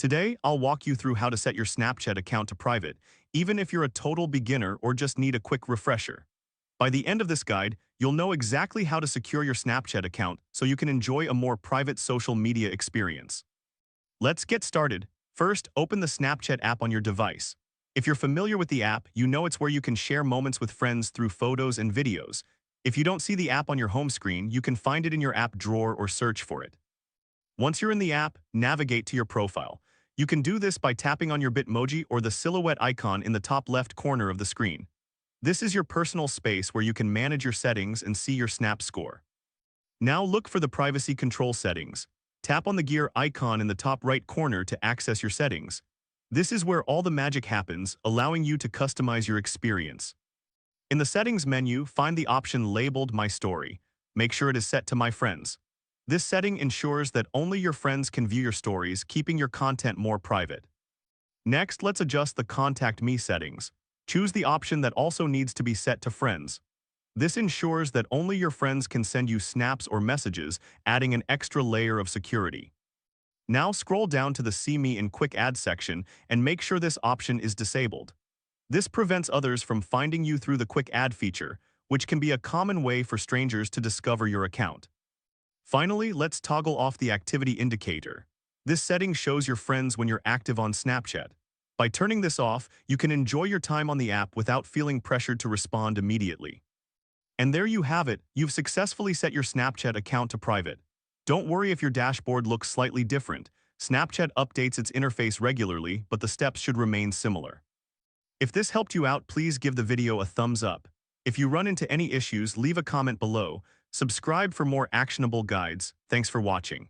Today, I'll walk you through how to set your Snapchat account to private, even if you're a total beginner or just need a quick refresher. By the end of this guide, you'll know exactly how to secure your Snapchat account so you can enjoy a more private social media experience. Let's get started. First, open the Snapchat app on your device. If you're familiar with the app, you know it's where you can share moments with friends through photos and videos. If you don't see the app on your home screen, you can find it in your app drawer or search for it. Once you're in the app, navigate to your profile. You can do this by tapping on your Bitmoji or the silhouette icon in the top left corner of the screen. This is your personal space where you can manage your settings and see your Snap score. Now look for the privacy control settings. Tap on the gear icon in the top right corner to access your settings. This is where all the magic happens, allowing you to customize your experience. In the settings menu, find the option labeled My Story. Make sure it is set to My Friends. This setting ensures that only your friends can view your stories, keeping your content more private. Next, let's adjust the Contact Me settings. Choose the option that also needs to be set to Friends. This ensures that only your friends can send you snaps or messages, adding an extra layer of security. Now scroll down to the See Me in Quick Ads section and make sure this option is disabled. This prevents others from finding you through the Quick Ad feature, which can be a common way for strangers to discover your account. Finally, let's toggle off the activity indicator. This setting shows your friends when you're active on Snapchat. By turning this off, you can enjoy your time on the app without feeling pressured to respond immediately. And there you have it, you've successfully set your Snapchat account to private. Don't worry if your dashboard looks slightly different. Snapchat updates its interface regularly, but the steps should remain similar. If this helped you out, please give the video a thumbs up. If you run into any issues, leave a comment below. Subscribe for more actionable guides. Thanks for watching.